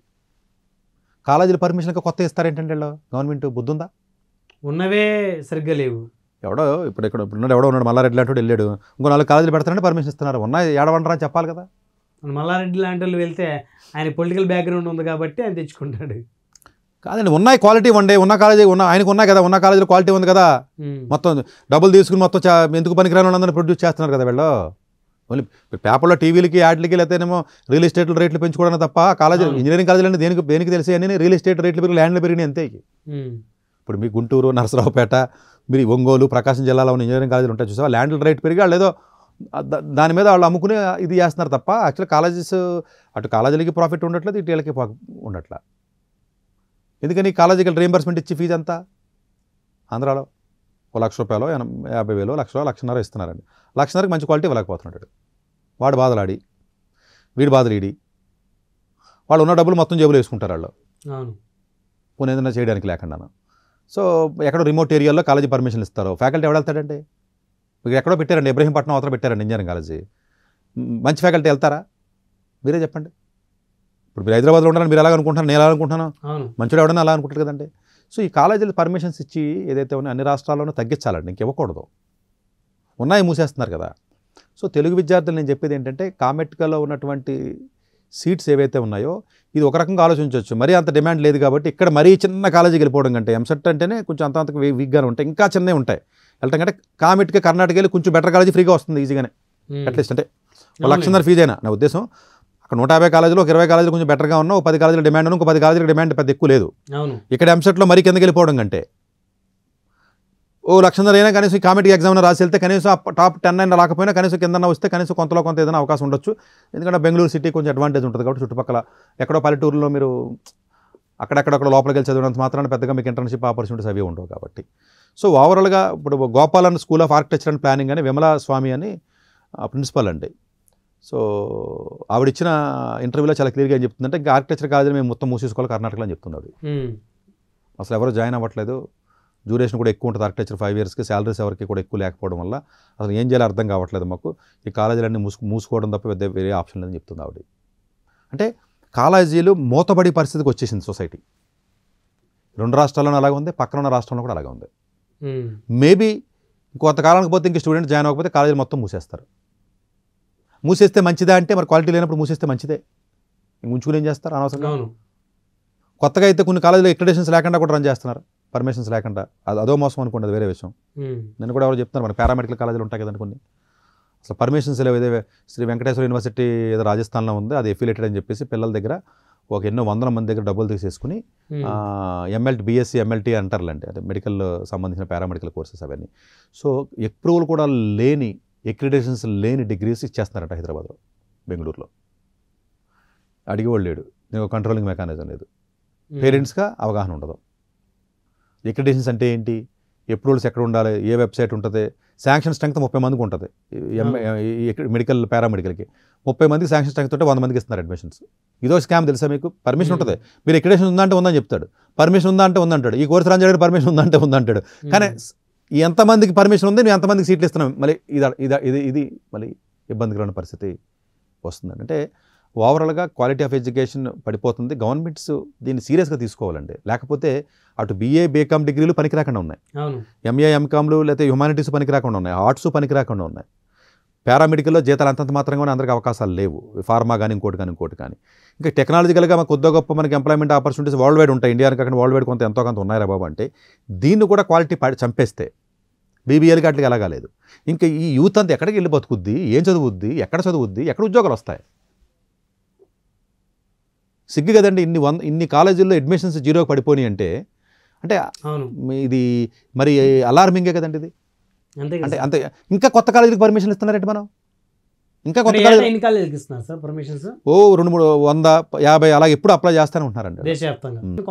కాలేజీల పర్మిషన్కి కొత్త ఇస్తారేంటంటే వీళ్ళు గవర్నమెంట్ బుద్ధి ఉందా? ఉన్నవే సరిగ్గా లేవు. ఎవడో ఇప్పుడు ఎవడో ఉన్నాడు మల్లారెడ్డి లాంటి వెళ్ళాడు, ఇంకో 4 కాలేజీలు పెడతారంటే పర్మిషన్ ఇస్తున్నారు. ఉన్నాయి ఏడవంటారా అని చెప్పాలి కదా. మల్లారెడ్డి లాంటి వాళ్ళు వెళ్తే ఆయన పొలిటికల్ బ్యాక్గ్రౌండ్ ఉంది కాబట్టి ఆయన తెచ్చుకుంటాడు. కాదండి, ఉన్నాయి క్వాలిటీ ఉండే, ఉన్న కాలేజీ ఆయనకు ఉన్నాయి కదా, ఉన్న కాలేజీలో క్వాలిటీ ఉంది కదా. మొత్తం డబ్బులు తీసుకుని మొత్తం ఎందుకు పనికిరాని వాళ్ళందరినీ ప్రొడ్యూస్ చేస్తున్నారు కదా వీళ్ళు. ఓన్లీ పేపర్లో టీవీలకి యాడ్లకి లేకపోతేనేమో రియల్ ఎస్టేట్ రేట్లు పెంచుకోవడం తప్ప కాలేజీ ఇంజనీరింగ్ కాలేజీలు అంటే దేనికి తెలిసి అన్నీ రియల్ ఎస్టేట్ రేట్లు పెరిగి ల్యాండ్లు పెరిగినాయి అంతే. ఇప్పుడు మీ గుంటూరు, నరసరావుపేట, మీరు ఒంగోలు, ప్రకాశం జిల్లాలో ఉన్న ఇంజనీరింగ్ కాలేజీలు ఉంటాయి చూసావా, ల్యాండ్ల రేట్ పెరిగి వాళ్ళు ఏదో దాని మీద వాళ్ళు అమ్ముకుని ఇది చేస్తున్నారు తప్ప యాక్చువల్ కాలేజెస్ అటు కాలేజీలకి ప్రాఫిట్ ఉండట్లేదు, ఇటు వీళ్ళకి ఉండట్లా. ఎందుకని కాలేజీకి రీఎంబర్స్మెంట్ ఇచ్చి ఫీజు అంతా ఆంధ్రాలో ₹1,00,000 50,000 1,00,000 ఇస్తున్నారండి. 1,00,000కి మంచి క్వాలిటీ ఇవ్వలేకపోతున్నాడు. వాడు బాధలాడి వీడి బాధలీడి వాళ్ళు ఉన్న డబ్బులు మొత్తం జేబులు వేసుకుంటారు వాళ్ళు, పోనీ ఏదైనా చేయడానికి లేకుండా. సో ఎక్కడో రిమోట్ ఏరియాలో కాలేజీ పర్మిషన్ ఇస్తారు. ఫ్యాకల్టీ ఎవరు వెళ్తాడంటే? మీకు ఎక్కడో పెట్టారండి, ఇబ్రహీంపట్నం అవతల పెట్టారండి ఇంజనీరింగ్ కాలేజీ. మంచి ఫ్యాకల్టీ వెళ్తారా? మీరే చెప్పండి. ఇప్పుడు మీరు హైదరాబాద్లో ఉండాలని మీరు ఎలా అనుకుంటున్నారు, నేను ఎలా అనుకుంటున్నాను, మంచిగా ఎవడన్నా అలా అనుకుంటారు కదండి. సో ఈ కాలేజీలు పర్మిషన్స్ ఇచ్చి ఏదైతే ఉన్నాయో అన్ని రాష్ట్రాల్లోనూ తగ్గించాలండి, ఇంకివ్వకూడదు. ఉన్నాయి మూసేస్తున్నారు కదా. సో తెలుగు విద్యార్థులు నేను చెప్పేది ఏంటంటే కామెట్కలో ఉన్నటువంటి సీట్స్ ఏవైతే ఉన్నాయో ఇది ఒక రకంగా ఆలోచించవచ్చు. మరీ అంత డిమాండ్ లేదు కాబట్టి ఇక్కడ మరీ చిన్న కాలేజీకి వెళ్ళిపోవడం కంటే ఎంసెట్ అంటేనే కొంచెం అంతకు వీక్గానే ఉంటాయి, ఇంకా చిన్నవి ఉంటాయి. వెళ్ళటం కంటే కామెట్కి కర్ణాటక వెళ్ళి కొంచెం బెటర్ కాలేజీ ఫ్రీగా వస్తుంది ఈజీగానే. అట్లీస్ట్ అంటే ₹1,00,000 ఫీజు అయినా నా ఉద్దేశం. అక్కడ 150 కాలేజీలు, 20 కాలేజీలు కొంచెం బెటర్గా ఉన్నా, 10 కాలేజీల డిమాండ్ ఉన్న, 10 కాలేజీల డిమాండ్ పెద్ద ఎక్కువ లేదు. ఇక్కడ ఎంసెట్లో మరీ కిందకి వెళ్ళిపోవడం కంటే ₹1,00,000 అయినా కనీసం కామెట్కి ఎగ్జామ్ రాసి వెళ్తే కనీసం టాప్ 10 అయినా రాకపోయినా కనీసం కిందన్నా వస్తే కనీసం కొంతలో కొంత ఏదైనా అవకాశం ఉండొచ్చు. ఎందుకంటే బెంగళూరు సిటీ కొంచెం అడ్వాంటేజ్ ఉంటుంది కాబట్టి చుట్టుపక్కల ఎక్కడో పల్లెటూరులో మీరు అక్కడెక్కడొక్కడ లోపలికి వెళ్ళి చదివినంత మాత్రాన పెద్దగా మీకు ఇంటర్న్షిప్ ఆపర్చునిటీస్ అవి ఉండవు కాబట్టి. సో ఓవరాల్గా ఇప్పుడు Gopalan school of architecture and planning అని విమలా స్వామి అని ప్రిన్సిపల్ అండి. సో ఆవిడిచ్చిన ఇంటర్వ్యూలో చాలా క్లియర్గా ఏం చెప్తుందంటే ఇంకా ఆర్కిటెక్చర్ కాలేజీని మేము మొత్తం మూసేసుకోవాలి కర్ణాటకలో అని చెప్తున్నాడు. అసలు ఎవరు జాయిన్ అవ్వట్లేదు, డ్యూరేషన్ కూడా ఎక్కువ ఉంటుంది ఆర్కిటెక్చర్ 5 yearsకి, శాలరీస్ ఎవరికి కూడా ఎక్కువ లేకపోవడం వల్ల అసలు ఏం చేయాలో అర్థం కావట్లేదు మాకు, ఈ కాలేజీలన్నీ మూసుకోవడం తప్ప వేరే ఆప్షన్ లేదని చెప్తుంది ఆవిడ. అంటే కాలేజీలు మూతబడి పరిస్థితికి వచ్చేసింది సొసైటీ. 2 రాష్ట్రాల్లోనూ అలాగే ఉంది, పక్కన ఉన్న రాష్ట్రంలో కూడా అలాగే ఉంది. మేబీ కొంతకాలానికి పోతే ఇంక స్టూడెంట్ జాయిన్ అవ్వకపోతే కాలేజీలు మొత్తం మూసేస్తారు. మూసేస్తే మంచిదా అంటే మరి క్వాలిటీ లేనప్పుడు మూసేస్తే మంచిదే, ఉంచుకుని ఏం చేస్తారు అనవసరంగా. కొత్తగా అయితే కొన్ని కాలేజీలో అక్రిడిటేషన్స్ లేకుండా కూడా రన్ చేస్తున్నారు, పర్మిషన్స్ లేకుండా. అదో మోసం అనుకోండి, అది వేరే విషయం. నేను కూడా ఎవరు చెప్తున్నారు, మన పారామెడికల్ కాలేజీలు ఉంటాయి కదండి కొన్ని, అసలు పర్మిషన్స్ లేవు. ఏదో శ్రీ వెంకటేశ్వర యూనివర్సిటీ ఏదో రాజస్థాన్లో ఉంది, అది ఎఫిలేటెడ్ అని చెప్పేసి పిల్లల దగ్గర ఎన్నో వందల మంది దగ్గర డబ్బులు తీసేసుకుని బీఎస్సీ ఎంఎల్టీ అంటారులేండి, అదే మెడికల్ సంబంధించిన పారామెడికల్ కోర్సెస్ అవన్నీ. సో అప్రూవల్ కూడా లేని, అక్రిడిటేషన్స్ లేని డిగ్రీస్ ఇచ్చేస్తున్నారంట హైదరాబాద్లో, బెంగళూరులో. అడిగేవాళ్ళు లేడు, నీకు కంట్రోలింగ్ మెకానిజం లేదు, పేరెంట్స్గా అవగాహన ఉండదు. అక్రిడిటేషన్స్ అంటే ఏంటి, అప్రూవల్స్ ఎక్కడ ఉండాలి, ఏ వెబ్సైట్ ఉంటుంది, శాంక్షన్ స్ట్రెంగ్త్ 30 మందికి ఉంటుంది మెడికల్ పారామెడికల్కి. 30 మందికి శాంక్షన్ స్ట్రెంగ్త్ ఉంటే 100 మందికి ఇస్తున్నారు అడ్మిషన్స్. ఇదో స్కామ్ తెలుసా మీకు? పర్మిషన్ ఉంటుంది, మీరు అక్రిడిటేషన్ ఉందంటే ఉందని చెప్తాడు, పర్మిషన్ ఉందంటే ఉందంటాడు, ఈ కోర్సు రన్ చేయడానికి పర్మిషన్ ఉందంటే ఉందంటాడు. కానీ ఎంతమందికి పర్మిషన్ ఉంది, నువ్వు ఎంతమందికి సీట్లు ఇస్తున్నావు, మళ్ళీ ఇది మళ్ళీ ఇబ్బందికరమైన పరిస్థితి వస్తుందండి. అంటే ఓవరాల్గా క్వాలిటీ ఆఫ్ ఎడ్యుకేషన్ పడిపోతుంది. గవర్నమెంట్స్ దీన్ని సీరియస్గా తీసుకోవాలండి, లేకపోతే అటు బీఏ బీకామ్ డిగ్రీలు పనికి రాకుండా ఉన్నాయి, ఎంఏ ఎంకామ్లు లేకపోతే హ్యుమానిటీస్ పనికి రాకుండా ఉన్నాయి, ఆర్ట్స్ పనికి రాకుండా ఉన్నాయి. పారామెడికల్లో జీతాలు అంతంత మాత్రంగానే అందరికి అవకాశాలు లేవు, ఫార్మా కానీ ఇంకోటి కానీ. ఇంకా టెక్నాలజికల్గా మనకు కొద్దిగా గొప్ప మనకి ఎంప్లాయ్మెంట్ ఆపర్చునిటీస్ వరల్డ్ వైడ్ ఉంటాయి, ఇండియాకి అక్కడ వరల్డ్ వైడ్ ఎంతో కొంత ఉన్నాయరా బాబు అంటే దీన్ని కూడా క్వాలిటీ చంపేస్తే బీబీఏలకి అట్లకి ఎలాగా లేదు. ఇంకా ఈ యూత్ అంతా ఎక్కడికి వెళ్ళి బతుకుద్ది, ఏం చదువుద్ది, ఎక్కడ ఉద్యోగాలు వస్తాయి? సిగ్గు కదండి. ఇన్ని కాలేజీల్లో అడ్మిషన్స్ 0 పడిపోయి అంటే ఇది మరి అలార్మింగే కదండి ఇది. అంటే అంతే ఇంకా కొత్త కాలేజీకి పర్మిషన్ ఇస్తున్నారంటే మనం ఇంకా కొత్త ఎన్ని కాలేజీలకు ఇస్తున్నారు సార్ పర్మిషన్స్? 200-150 అలాగే ఎప్పుడు అప్లై చేస్తూనే ఉంటున్నారండి. దేశవ్యాప్తంగా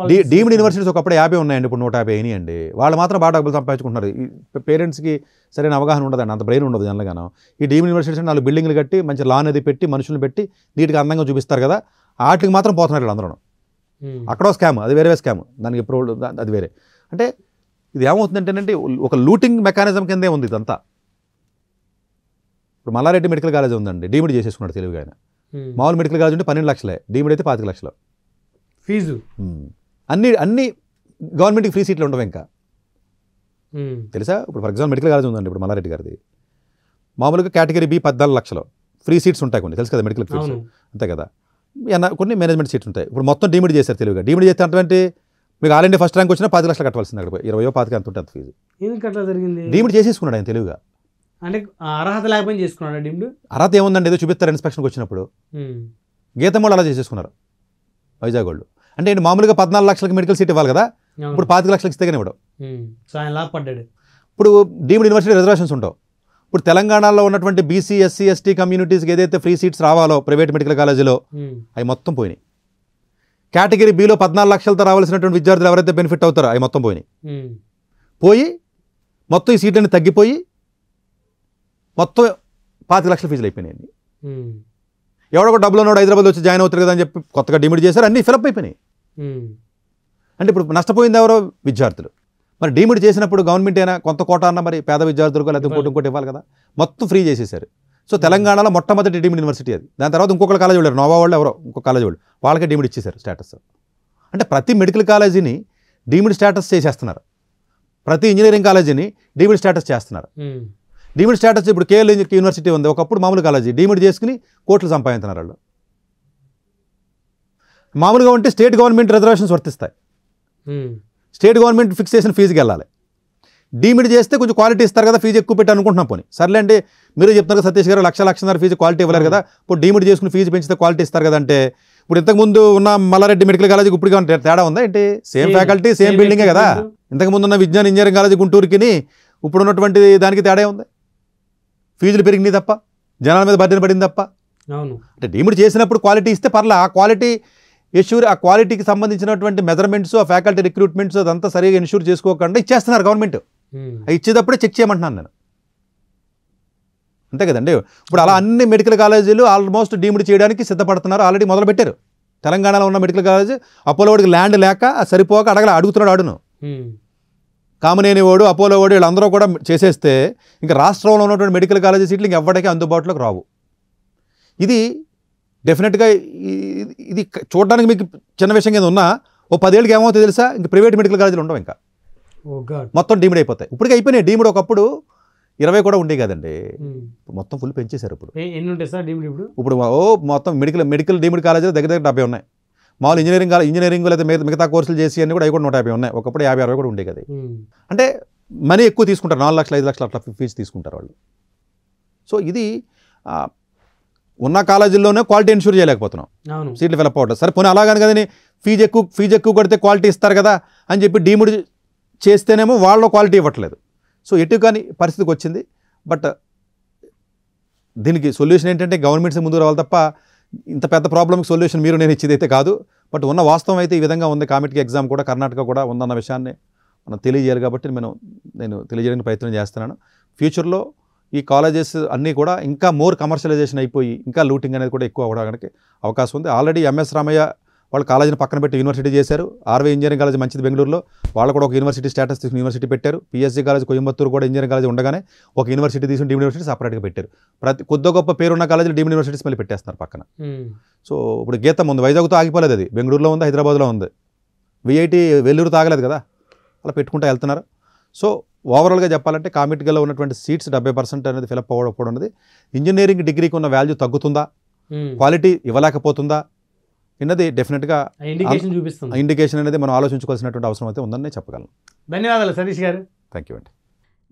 డీమ్డ్ యూనివర్సిటీస్ ఒకప్పుడు 50 ఉన్నాయండి, ఇప్పుడు 150 అయినాయండి. వాళ్ళు మాత్రం బాగా డబ్బులు సంపాదించుకుంటున్నారు. ఈ పేరెంట్స్కి సరైన అవగాహన ఉండదండి, అంత బ్రెయిన్ ఉండదు జనరల్గాను. ఈ డీమ్డ్ యూనివర్సిటీస్ 4 బిల్డింగ్లు కట్టి మంచి లాన్ అది పెట్టి మనుషులు పెట్టి నీట్గా అందంగా చూపిస్తారు కదా, వాటికి మాత్రం పోతున్నారు వీళ్ళందరూ. అక్కడో స్కామ్, అది వేరే స్కామ్, దానికి ఎప్పుడు అది వేరే. అంటే ఇది ఏమవుతుందంటేనంటే ఒక లూటింగ్ మెకానిజం కిందే ఉంది ఇదంతా. ఇప్పుడు మల్లారెడ్డి మెడికల్ కాలేజ్ ఉందండి, డీమ్డ్ చేసేసుకున్నాడు తెలివిగా ఆయన. మామూలు మెడికల్ కాలేజ్ ఉంటే 12 లక్షలే, డీమ్డ్ అయితే 25 లక్షలు ఫీజు. అన్ని గవర్నమెంట్కి ఫ్రీ సీట్లు ఉండవు ఇంకా, తెలుసా? ఇప్పుడు ఫర్ ఎగ్జాంపుల్ మెడికల్ కాలేజ్ ఉందండి ఇప్పుడు మల్లారెడ్డి గారిది, మామూలుగా కేటగిరీ బి 14 లక్షలు ఫ్రీ సీట్స్ ఉంటాయి కొన్ని, తెలుసు కదా మెడికల్ సీట్స్, అంతే కదా. కొన్ని మేనేజ్మెంట్ సీట్స్ ఉంటాయి. ఇప్పుడు మొత్తం డీమ్డ్ చేశారు తెలివిగా. డీమ్డ్ చేస్తే అంటే మీకు ఆల్ ఇండియా ఫస్ట్ ర్యాంక్ వచ్చినా 10 లక్షలు కట్టవలసింది, అక్కడ 20-25 ఎంత ఉంటుంది ఫీజు. ఎందుకు అట్లా జరిగింది? డీమ్డ్ చేసేసుకున్నాడు ఆయన తెలివిగా. అంటే అర్హత లేకపోయినా చేసుకున్నాడు డీమ్డ్. అర్హత ఏముందండి, ఏదో చూపిస్తారు ఇన్స్పెక్షన్కి వచ్చినప్పుడు. గీతం వాళ్ళు అలా చేసేసుకున్నారు వైజాగ్ వాళ్ళు. అంటే మామూలుగా 14 లక్షలకి మెడికల్ సీట్ ఇవ్వాలి కదా, ఇప్పుడు 25 లక్షలకి ఇస్తే కానీ ఇవ్వడం. సో ఆయన లాభపడ్డాడు. ఇప్పుడు డీమ్డ్ యూనివర్సిటీ రిజర్వేషన్స్ ఉండవు. ఇప్పుడు తెలంగాణలో ఉన్నటువంటి బీసీ ఎస్సీ ఎస్టీ కమ్యూనిటీస్కి ఏదైతే ఫ్రీ సీట్స్ రావాలో ప్రైవేట్ మెడికల్ కాలేజీలో అవి మొత్తం పోయినాయి. కేటగిరీ బిలో 14 లక్షలతో రావాల్సినటువంటి విద్యార్థులు ఎవరైతే బెనిఫిట్ అవుతారో అవి మొత్తం పోయి మొత్తం ఈ సీట్లన్నీ తగ్గిపోయి మొత్తం 25 లక్షల ఫీజులు అయిపోయినాయండి. ఎవడో డబ్బులు ఉన్నాడు హైదరాబాద్ వచ్చి జాయిన్ అవుతారు కదా అని చెప్పి కొత్తగా డిమిట్ చేశారు, అన్నీ ఫిలప్ అయిపోయినాయి. అంటే ఇప్పుడు నష్టపోయింది ఎవరో విద్యార్థులు. మరి డీమిట్ చేసినప్పుడు గవర్నమెంట్ అయినా కొంత కోట అన్న మరి పేద విద్యార్థులకు లేకపోతే ఇంకోటి ఇవ్వాలి కదా, మొత్తం ఫ్రీ చేసేసారు. సో తెలంగాణలో మొట్టమొదటి డీమిడ్ యూనివర్సిటీ అది. దాని తర్వాత ఇంకొక కాలేజ్ వెళ్ళారు, నోవా వాళ్ళు ఎవరో ఇంకొక కాలేజ్ వాళ్ళు, వాళ్ళకే డీమిడ్ ఇచ్చేశారు స్టేటస్. అంటే ప్రతి మెడికల్ కాలేజీని డీమిడ్ స్టేటస్ చేసేస్తున్నారు, ప్రతి ఇంజనీరింగ్ కాలేజీని డీమిడ్ స్టేటస్ చేస్తున్నారు. డీమిడ్ స్టేటస్ ఇప్పుడు కేఎల్ యూనివర్సిటీ ఉంది, ఒకప్పుడు మామూలు కాలేజీ డీమిడ్ చేసుకుని కోట్లు సంపాదిస్తున్నారు వాళ్ళు. మామూలుగా ఉంటే స్టేట్ గవర్నమెంట్ రిజర్వేషన్స్ వర్తిస్తాయి, స్టేట్ గవర్నమెంట్ ఫిక్స్ చేసిన ఫీజుకి వెళ్ళాలి. డీమిడ్ చేస్తే కొంచెం క్వాలిటీ ఇస్తారు కదా, ఫీజు ఎక్కువ పెట్టి అనుకుంటున్నాం. పోనీ సర్లే అంటే మీరు చెప్తున్నారు కదా సతీష్ గారు, లక్షన్నర ఫీజు క్వాలిటీ ఇవ్వలేరు కదా, ఇప్పుడు డీమిడ్ చేసుకుని ఫీజు పెంచితే క్వాలిటీ ఇస్తారు కదా. అంటే ఇప్పుడు ఇంతకుముందు ఉన్న మల్లారెడ్డి మెడికల్ కాలేజీకి ఇప్పుడు తేడా ఉందా ఏంటి? సేమ్ ఫ్యాకల్టీ సేమ్ బిల్డింగే కదా. ఇంతకుముందు ఉన్న విజ్ఞాన్ ఇంజనీరింగ్ కాలేజీ గుంటూరుకి ఇప్పుడు ఉన్నటువంటి దానికి తేడా ఉంది. ఫీజులు పెరిగినాయి తప్ప, జనాల మీద బర్డెన్ పడింది తప్ప. అంటే డీమిడ్ చేసినప్పుడు క్వాలిటీ ఇస్తే పర్లే, ఆ క్వాలిటీ ఎష్యూర్, ఆ క్వాలిటీకి సంబంధించినటువంటి మెజర్మెంట్స్, ఆ ఫ్యాకల్టీ రిక్రూట్మెంట్స్ అదంతా సరిగా ఎన్ష్యూర్ చేసుకోకుండా ఇచ్చేస్తున్నారు గవర్నమెంట్. ఇచ్చేటప్పుడే చెక్ చేయమంటున్నాను నేను, అంతే కదండి. ఇప్పుడు అలా అన్ని మెడికల్ కాలేజీలు ఆల్మోస్ట్ డీమిడ్ చేయడానికి సిద్ధపడుతున్నారు, ఆల్రెడీ మొదలు పెట్టారు. తెలంగాణలో ఉన్న మెడికల్ కాలేజీ అపోలో వాడికి ల్యాండ్ లేక సరిపోక అడుగుతున్నాడు ఆడును, కామనేని వాడు అపోలో వాడు వీళ్ళందరూ కూడా చేసేస్తే ఇంకా రాష్ట్రంలో ఉన్నటువంటి మెడికల్ కాలేజీ సీట్లు ఇంక ఎవరికీ అందుబాటులోకి రావు. ఇది డెఫినెట్గా ఇది చూడడానికి మీకు చిన్న విషయం కింద ఉన్నా ఓ 10 ఏళ్ళకి ఏమవుతుందో తెలుసా, ఇంక ప్రైవేట్ మెడికల్ కాలేజీలు ఉండవు, ఇంకా మొత్తం డీమిడ్ అయిపోతాయి. ఇప్పటికే అయిపోయినాయి డీమిడ్. ఒకప్పుడు 20 కూడా ఉండే కదండి, మొత్తం ఫుల్ పెంచేశారు. ఇప్పుడు ఎన్ని ఉంటాయి సార్ డీమిడ్? ఇప్పుడు మొత్తం మెడికల్ డీమిడ్ కాలేజీలు దగ్గర 70 ఉన్నాయి. మామూలు ఇంజనీరింగ్ లేదా మిగతా కోర్సులు చేసి అన్ని కూడా అవి కూడా 150 ఉన్నాయి. ఒకప్పుడు 50-60 కూడా ఉండే కదా. అంటే మనీ ఎక్కువ తీసుకుంటారు, 4 లక్షలు 5 లక్షలు అట్లా ఫీజు తీసుకుంటారు వాళ్ళు. సో ఇది ఉన్న కాలేజీల్లోనే క్వాలిటీ ఎన్ష్యూర్ చేయలేకపోతున్నాం, సీట్లు ఫిలప్ అవ్వడం. సరే పోనీ అలాగని కదని ఫీజు ఎక్కువ కొడితే క్వాలిటీ ఇస్తారు కదా అని చెప్పి డీమిడ్ చేస్తేనేమో వాళ్ళు క్వాలిటీ ఇవ్వట్లేదు. సో ఎటు కానీ పరిస్థితికి వచ్చింది. బట్ దీనికి సొల్యూషన్ ఏంటంటే గవర్నమెంట్స్ ముందుకు రావాలి తప్ప ఇంత పెద్ద ప్రాబ్లమ్కి సొల్యూషన్ మీరు నేను ఇచ్చేదైతే కాదు. బట్ ఉన్న వాస్తవం అయితే ఈ విధంగా ఉంది. కామెట్కి ఎగ్జామ్ కూడా కర్ణాటక కూడా ఉందన్న విషయాన్ని మనం తెలియజేయాలి కాబట్టి నేను తెలియజేయడానికి ప్రయత్నం చేస్తున్నాను. ఫ్యూచర్లో ఈ కాలేజెస్ అన్నీ కూడా ఇంకా మోర్ కమర్షియలైజేషన్ అయిపోయి ఇంకా లూటింగ్ అనేది కూడా ఎక్కువ అవ్వడానికి అవకాశం ఉంది. ఆల్రెడీ ఎంఎస్ రామయ్య వాళ్ళు కాలేజీని పక్కన పెట్టి యూనివర్సిటీ చేశారు. ఆర్వై ఇంజనీరింగ్ కాలేజ్ మంచిది బెంగళూరులో, వాళ్ళు కూడా ఒక యూనివర్సిటీ స్టేటస్ తీసుకుని యూనివర్సిటీ పెట్టారు. పిఎస్సీ కాలేజ్ కోయంబత్తూరు కూడా ఇంజనీరింగ్ కాలేజ్ ఉండగానే ఒక యూనివర్సిటీ తీసుకుని డీమ్డ్ యూనివర్సిటీ సపరేట్గా పెట్టారు. కొద్ది గొప్ప పేరున్న కాలేజీలు డీమ్డ్ యూనివర్సిటీస్ మళ్ళీ పెట్టేస్తున్నారు పక్కన. సో ఇప్పుడు గీతం ఉంది, వైజాగ్తో ఆగిపోలేదు, అది బెంగళూరులో ఉంది, హైదరాబాద్లో ఉంది. విఐటి వెల్లూరు తాగలేదు కదా, అలా పెట్టుకుంటూ వెళ్తున్నారు. సో ఓవరాల్గా చెప్పాలంటే కామెట్గా ఉన్నటువంటి సీట్స్ 70% అనేది ఫిలప్ అవ్వకపోవడం అనేది ఇంజనీరింగ్ డిగ్రీకి ఉన్న వాల్యూ తగ్గుతుందా, క్వాలిటీ ఇవ్వలేకపోతుందా అన్నది డెఫినెట్గా ఇండికేషన్ అనేది మనం ఆలోచించుకోవాల్సినటువంటి అవసరం అయితే ఉందని నేను చెప్పగలను. ధన్యవాదాలు సతీష్ గారు. థ్యాంక్ యూ అండి.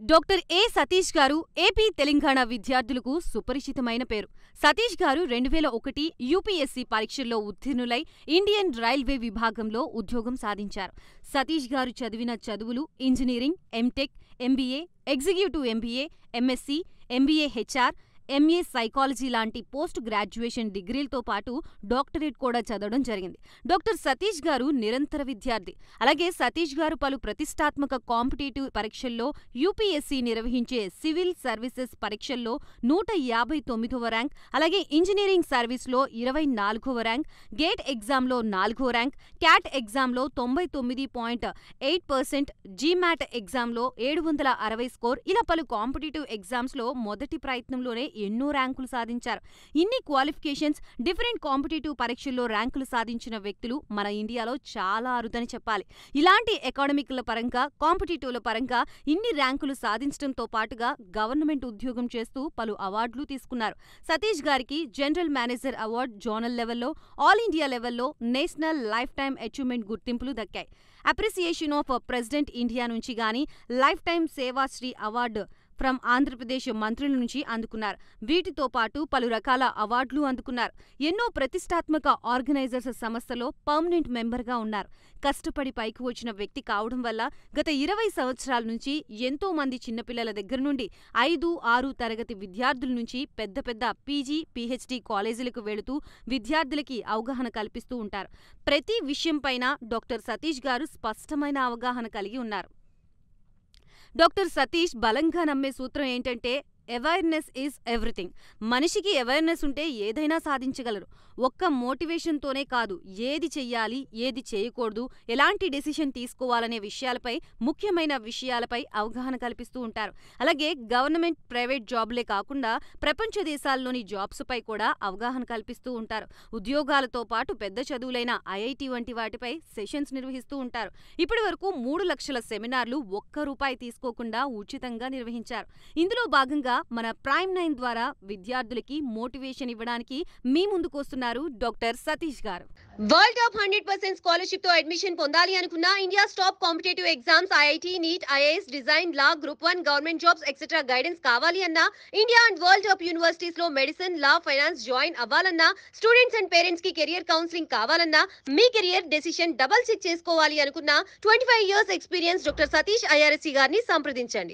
డాక్టర్ ఏ సతీష్ గారు ఏపీ తెలంగాణ విద్యార్థులకు సుపరిచితమైన పేరు. సతీష్ గారు 2001 యూపీఎస్సీ పరీక్షల్లో ఉత్తీర్ణులై ఇండియన్ రైల్వే విభాగంలో ఉద్యోగం సాధించారు. సతీష్ గారు చదివిన చదువులు engineering, MTech, MBA, executive MBA, MSc, MBA HR, MA psychology లాంటి పోస్ట్ గ్రాడ్యుయేషన్ డిగ్రీలతో పాటు డాక్టరేట్ కూడా చదవడం జరిగింది. డాక్టర్ సతీష్ గారు నిరంతర విద్యార్థి. అలాగే సతీష్ గారు పలు ప్రతిష్టాత్మక కాంపిటేటివ్ పరీక్షల్లో యూపీఎస్సీ నిర్వహించే సివిల్ సర్వీసెస్ పరీక్షల్లో 159వ ర్యాంక్, అలాగే ఇంజనీరింగ్ సర్వీస్లో 24వ ర్యాంక్, గేట్ ఎగ్జామ్లో 4వ ర్యాంక్, క్యాట్ ఎగ్జామ్లో 99.8%, జీమాట్ ఎగ్జామ్లో 760 స్కోర్, ఇలా పలు కాంపిటేటివ్ ఎగ్జామ్స్లో మొదటి ప్రయత్నంలోనే ఎన్నో ర్యాంకులు సాధించారు. ఇన్ని క్వాలిఫికేషన్స్, డిఫరెంట్ కాంపిటేటివ్ పరీక్షల్లో ర్యాంకులు సాధించిన వ్యక్తులు మన ఇండియాలో చాలా అరుదని చెప్పాలి. ఇలాంటి అకాడమిక్ల పరంగా, కాంపిటేటివ్ల పరంగా ఇన్ని ర్యాంకులు సాధించడంతో పాటుగా గవర్నమెంట్ ఉద్యోగం చేస్తూ పలు అవార్డులు తీసుకున్నారు. సతీష్ గారికి జనరల్ మేనేజర్ అవార్డు జోనల్ లెవెల్లో, ఆల్ ఇండియా లెవెల్లో నేషనల్ లైఫ్ టైమ్ అచీవ్మెంట్ గుర్తింపులు దక్కాయి. అప్రిసియేషన్ ఆఫ్ ప్రెసిడెంట్ ఇండియా నుంచి గానీ life time Sevashri award from Andhra Pradesh మంత్రుల నుంచి అందుకున్నారు. వీటితో పాటు పలు రకాల అవార్డులు అందుకున్నారు. ఎన్నో ప్రతిష్టాత్మక ఆర్గనైజర్స్ సంస్థలో పర్మనెంట్ మెంబర్గా ఉన్నారు. కష్టపడి పైకి వచ్చిన వ్యక్తి కావడం వల్ల గత 20 సంవత్సరాల నుంచి ఎంతో మంది చిన్నపిల్లల దగ్గర నుండి 5, 6 తరగతి విద్యార్థుల నుంచి పెద్ద పెద్ద పీజీ, పీహెచ్డీ కాలేజీలకు వెళుతూ విద్యార్థులకి అవగాహన కల్పిస్తూ ఉంటారు. ప్రతి విషయంపైన డాక్టర్ సతీష్ గారు స్పష్టమైన అవగాహన కలిగి ఉన్నారు. డాక్టర్ సతీష్ బలంగా నమ్మే సూత్రం ఏంటంటే అవేర్నెస్ ఈజ్ ఎవ్రీథింగ్. మనిషికి అవేర్నెస్ ఉంటే ఏదైనా సాధించగలరు. ఒక్క మోటివేషన్తోనే కాదు, ఏది చెయ్యాలి, ఏది చేయకూడదు, ఎలాంటి డెసిషన్ తీసుకోవాలనే విషయాలపై, ముఖ్యమైన విషయాలపై అవగాహన కల్పిస్తూ ఉంటారు. అలాగే గవర్నమెంట్, ప్రైవేట్ జాబ్లే కాకుండా ప్రపంచ దేశాల్లోని జాబ్స్పై కూడా అవగాహన కల్పిస్తూ ఉంటారు. ఉద్యోగాలతో పాటు పెద్ద చదువులైన ఐఐటి వంటి వాటిపై సెషన్స్ నిర్వహిస్తూ ఉంటారు. ఇప్పటి వరకు 3 లక్షల సెమినార్లు ₹1 తీసుకోకుండా ఉచితంగా నిర్వహించారు. ఇందులో భాగంగా మన ప్రైమ్ 9 ద్వారా విద్యార్థులకి మోటివేషన్ ఇవ్వడానికి మీ ముందుకొస్తున్నారు డాక్టర్ సతీష్ గారు. వరల్డ్ టాప్ 100% స్కాలర్షిప్ తో అడ్మిషన్ పొందాలి అనుకున్న India top competitive exams IIT, NEET, IAS, design, law, group 1, government jobs etcetera guidance కావాలి అన్నా, India and world top universities లో మెడిసిన్, లా, ఫైనాన్స్ జాయిన్ అవ్వాలన్నా, స్టూడెంట్స్ అండ్ పేరెంట్స్ కి career counselling కావాలన్నా, మీ కెరియర్ డెసిషన్ డబుల్ చెక్ చేసుకోవాలి అనుకున్న 25 years experience doctor Satish IRSC గారిని సంప్రదించండి.